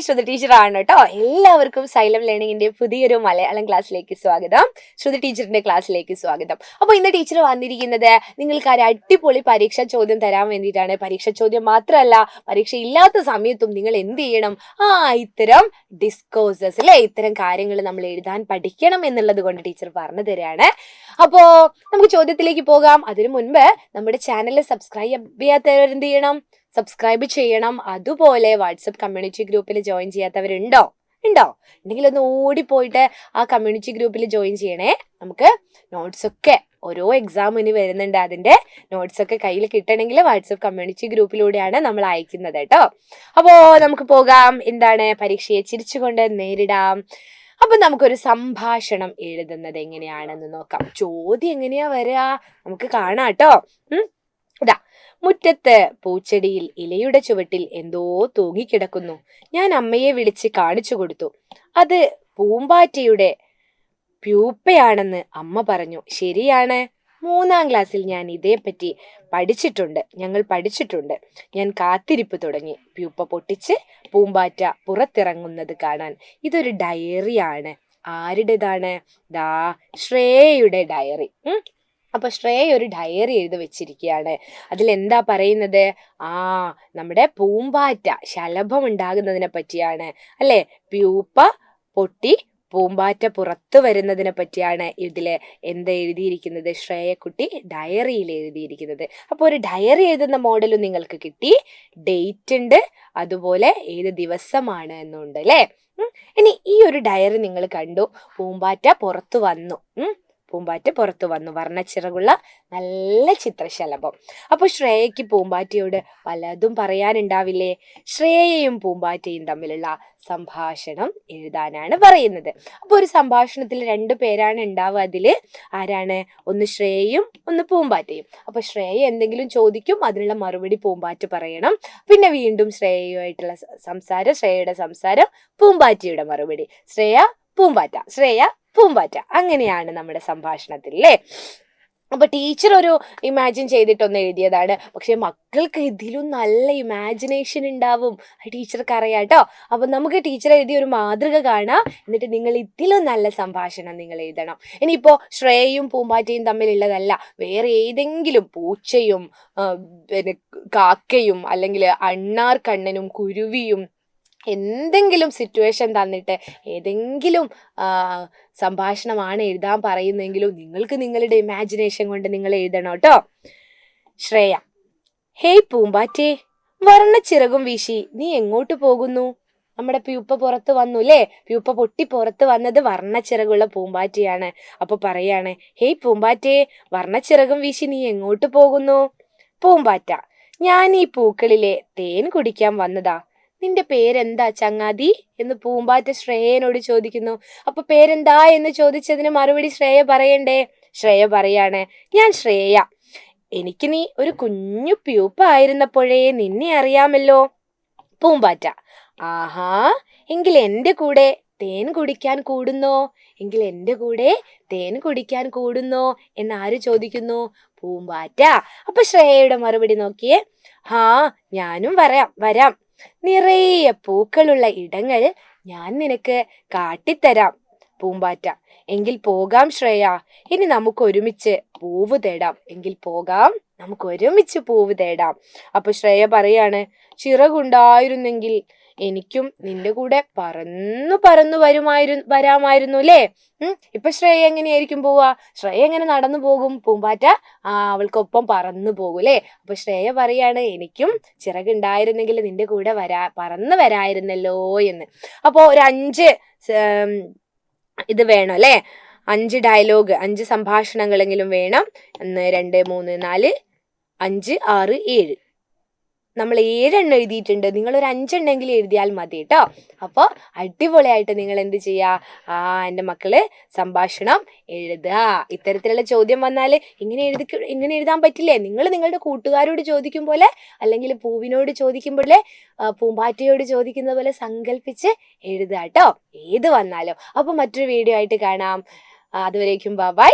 ശ്രുതി ടീച്ചറാണ് കേട്ടോ. എല്ലാവർക്കും സൈലം ലേണിംഗിന്റെ പുതിയൊരു മലയാളം ക്ലാസ്സിലേക്ക് സ്വാഗതം. ശ്രുതി ടീച്ചറിന്റെ ക്ലാസ്സിലേക്ക് സ്വാഗതം. അപ്പോൾ ഇന്ന് ടീച്ചർ വന്നിരിക്കുന്നത് നിങ്ങൾക്ക് ഒരു അടിപൊളി പരീക്ഷാ ചോദ്യം തരാൻ വേണ്ടിയിട്ടാണ്. പരീക്ഷാ ചോദ്യം മാത്രമല്ല, പരീക്ഷ ഇല്ലാത്ത സമയത്തും നിങ്ങൾ എന്ത് ചെയ്യണം, ഇത്തരം ഡിസ്കോഴ്സസ് അല്ലെ, ഇത്തരം കാര്യങ്ങൾ നമ്മൾ എഴുതാൻ പഠിക്കണം എന്നുള്ളത് കൊണ്ട് ടീച്ചർ പറഞ്ഞു തരാണ്. അപ്പോൾ നമുക്ക് ചോദ്യത്തിലേക്ക് പോകാം. അതിനു മുൻപ് നമ്മുടെ ചാനൽ സബ്സ്ക്രൈബ് ചെയ്യാത്തവർ എന്ത് ചെയ്യണം, സബ്സ്ക്രൈബ് ചെയ്യണം. അതുപോലെ വാട്സപ്പ് കമ്മ്യൂണിറ്റി ഗ്രൂപ്പിൽ ജോയിൻ ചെയ്യാത്തവരുണ്ടോ? ഉണ്ടെങ്കിൽ ഒന്ന് ഓടിപ്പോയിട്ട് ആ കമ്മ്യൂണിറ്റി ഗ്രൂപ്പിൽ ജോയിൻ ചെയ്യണേ. നമുക്ക് നോട്ട്സ് ഒക്കെ ഓരോ എക്സാമിന് വരുന്നുണ്ട്, അതിന്റെ നോട്ട്സ് ഒക്കെ കയ്യിൽ കിട്ടണമെങ്കിൽ വാട്സപ്പ് കമ്മ്യൂണിറ്റി ഗ്രൂപ്പിലൂടെയാണ് നമ്മൾ അയക്കുന്നത് കേട്ടോ. അപ്പോ നമുക്ക് പോകാം. എന്താണ്, പരീക്ഷയെ ചിരിച്ചുകൊണ്ട് നേരിടാം. അപ്പൊ നമുക്കൊരു സംഭാഷണം എഴുതുന്നത് എങ്ങനെയാണെന്ന് നോക്കാം. ചോദ്യം എങ്ങനെയാ വരിക നമുക്ക് കാണാം കേട്ടോ. ഇതാ, മുറ്റത്ത് പൂച്ചെടിയിൽ ഇലയുടെ ചുവട്ടിൽ എന്തോ തൂങ്ങിക്കിടക്കുന്നു. ഞാൻ അമ്മയെ വിളിച്ച് കാണിച്ചു കൊടുത്തു. അത് പൂമ്പാറ്റയുടെ പ്യൂപ്പയാണെന്ന് അമ്മ പറഞ്ഞു. ശരിയാണ്, 3ാം ക്ലാസ്സിൽ ഞാൻ ഇതേപ്പറ്റി ഞങ്ങൾ പഠിച്ചിട്ടുണ്ട്. ഞാൻ കാത്തിരിപ്പ് തുടങ്ങി. പ്യൂപ്പ പൊട്ടിച്ച് പൂമ്പാറ്റ പുറത്തിറങ്ങുന്നത് കാണാൻ. ഇതൊരു ഡയറിയാണ്. ആരുടേതാണ്? ദാ ശ്രേയയുടെ ഡയറി. അപ്പൊ ശ്രേയ ഒരു ഡയറി എഴുതി വെച്ചിരിക്കുകയാണ്. അതിലെന്താ പറയുന്നത്? നമ്മുടെ പൂമ്പാറ്റ ശലഭം ഉണ്ടാകുന്നതിനെ പറ്റിയാണ് അല്ലെ. പ്യൂപ്പ പൊട്ടി പൂമ്പാറ്റ പുറത്തു വരുന്നതിനെ പറ്റിയാണ് ഇതില് എന്താ എഴുതിയിരിക്കുന്നത്, ശ്രേയക്കുട്ടി ഡയറിയിൽ എഴുതിയിരിക്കുന്നത്. അപ്പൊ ഒരു ഡയറി എഴുതുന്ന മോഡലും നിങ്ങൾക്ക് കിട്ടി. ഡേറ്റ് ഉണ്ട്, അതുപോലെ ഏത് ദിവസമാണ് എന്നുണ്ട് അല്ലെ. ഇനി ഈ ഒരു ഡയറി നിങ്ങൾ കണ്ടു. പൂമ്പാറ്റ പുറത്തു വന്നു വർണ്ണച്ചിറകുള്ള നല്ല ചിത്രശലഭം. അപ്പൊ ശ്രേയയ്ക്ക് പൂമ്പാറ്റയോട് പലതും പറയാനുണ്ടാവില്ലേ? ശ്രേയയും പൂമ്പാറ്റയും തമ്മിലുള്ള സംഭാഷണം എഴുതാനാണ് പറയുന്നത്. അപ്പൊ ഒരു സംഭാഷണത്തിൽ 2 പേരാണ് ഉണ്ടാവുക. അതില് ആരാണ്? ഒന്ന് ശ്രേയയും ഒന്ന് പൂമ്പാറ്റയും. അപ്പൊ ശ്രേയ എന്തെങ്കിലും ചോദിക്കും, അതിനുള്ള മറുപടി പൂമ്പാറ്റ പറയണം. പിന്നെ വീണ്ടും ശ്രേയയുമായിട്ടുള്ള സംസാരം, ശ്രേയയുടെ സംസാരം, പൂമ്പാറ്റയുടെ മറുപടി. ശ്രേയ പൂമ്പാറ്റ, അങ്ങനെയാണ് നമ്മുടെ സംഭാഷണത്തിൽ അല്ലേ. അപ്പൊ ടീച്ചർ ഒരു ഇമാജിൻ ചെയ്തിട്ടൊന്ന് എഴുതിയതാണ്. പക്ഷെ മക്കൾക്ക് ഇതിലും നല്ല ഇമാജിനേഷൻ ഉണ്ടാവും, ടീച്ചർക്ക് അറിയാം കേട്ടോ. അപ്പൊ നമുക്ക് ടീച്ചർ എഴുതിയ ഒരു മാതൃക കാണാം, എന്നിട്ട് നിങ്ങൾ ഇതിലും നല്ല സംഭാഷണം നിങ്ങൾ എഴുതണം. ഇനിയിപ്പോ ശ്രേയയും പൂമ്പാറ്റയും തമ്മിലുള്ളതല്ല, വേറെ ഏതെങ്കിലും പൂച്ചയും പിന്നെ കാക്കയും അല്ലെങ്കിൽ അണ്ണാർക്കണ്ണനും കുരുവിയും എന്തെങ്കിലും സിറ്റുവേഷൻ തന്നിട്ട് ഏതെങ്കിലും സംഭാഷണമാണ് എഴുതാൻ പറയുന്നെങ്കിലും നിങ്ങൾക്ക് നിങ്ങളുടെ ഇമാജിനേഷൻ കൊണ്ട് നിങ്ങൾ എഴുതണം കേട്ടോ. ശ്രേയ: ഹേയ് പൂമ്പാറ്റേ, വർണ്ണച്ചിറകും വീശി നീ എങ്ങോട്ട് പോകുന്നു? നമ്മുടെ പ്യൂപ്പ പുറത്ത് വന്നു അല്ലേ. പ്യൂപ്പ പൊട്ടി പുറത്ത് വന്നത് വർണ്ണച്ചിറകുള്ള പൂമ്പാറ്റയാണ്. അപ്പൊ പറയാണ്, ഹേയ് പൂമ്പാറ്റേ, വർണ്ണച്ചിറകും വീശി നീ എങ്ങോട്ട് പോകുന്നു? പൂമ്പാറ്റ: ഞാൻ ഈ പൂക്കളിലെ തേൻ കുടിക്കാൻ വന്നതാ. നിന്റെ പേരെന്താ ചങ്ങാതി എന്ന് പൂമ്പാറ്റ ശ്രേയനോട് ചോദിക്കുന്നു. അപ്പൊ പേരെന്താ എന്ന് ചോദിച്ചതിന് മറുപടി ശ്രേയ പറയണ്ടേ. ശ്രേയ പറയാണ്, ഞാൻ ശ്രേയ. എനിക്ക് നീ ഒരു കുഞ്ഞു പ്യൂപ്പ ആയിരുന്നപ്പോഴേ നിന്നെ അറിയാമല്ലോ. പൂമ്പാറ്റ: ആഹാ, എങ്കിൽ എന്റെ കൂടെ തേൻ കുടിക്കാൻ കൂടുന്നോ എന്ന് ആര് ചോദിക്കുന്നു? പൂമ്പാറ്റ. അപ്പൊ ശ്രേയയുടെ മറുപടി നോക്കിയേ. ഞാനും വരാം. നിറയെ പൂക്കളുള്ള ഇടങ്ങൾ ഞാൻ നിനക്ക് കാട്ടിത്തരാം. പൂമ്പാറ്റ: എങ്കിൽ പോകാം ശ്രേയ, ഇനി നമുക്ക് ഒരുമിച്ച് പൂവ് തേടാം. അപ്പൊ ശ്രേയ പറയാണ്, ചിറകുണ്ടായിരുന്നെങ്കിൽ എനിക്കും നിന്റെ കൂടെ പറന്നു വരാമായിരുന്നു അല്ലേ. ഇപ്പൊ ശ്രേയ എങ്ങനെയായിരിക്കും പോവാ? ശ്രേയ എങ്ങനെ നടന്നു പോകും? പൂമ്പാറ്റ അവൾക്കൊപ്പം പറന്നു പോകും അല്ലേ. അപ്പൊ ശ്രേയ പറയാണ്, എനിക്കും ചിറകുണ്ടായിരുന്നെങ്കിൽ നിന്റെ കൂടെ പറന്നു വരായിരുന്നല്ലോ എന്ന്. അപ്പോ ഒരു 5 ഇത് വേണം അല്ലെ. 5 ഡയലോഗ്, 5 സംഭാഷണങ്ങളെങ്കിലും വേണം. 1 2 3 4 5 6 7. നമ്മൾ 7 എണ്ണം എഴുതിയിട്ടുണ്ട്. നിങ്ങൾ ഒരു 5 എണ്ണെങ്കിലും എഴുതിയാൽ മതി കേട്ടോ. അപ്പോൾ അടിപൊളിയായിട്ട് നിങ്ങൾ എന്ത് ചെയ്യുക, എൻ്റെ മക്കള് സംഭാഷണം എഴുതുക. ഇത്തരത്തിലുള്ള ചോദ്യം വന്നാൽ ഇങ്ങനെ എഴുതാൻ പറ്റില്ലേ? നിങ്ങൾ നിങ്ങളുടെ കൂട്ടുകാരോട് ചോദിക്കും പോലെ, അല്ലെങ്കിൽ പൂവിനോട് ചോദിക്കും പോലെ, പൂമ്പാറ്റയോട് ചോദിക്കുന്ന പോലെ സങ്കല്പിച്ച് എഴുതുക കേട്ടോ, ഏത് വന്നാലും. അപ്പൊ മറ്റൊരു വീഡിയോ ആയിട്ട് കാണാം. അതുവരേക്കും ബൈ.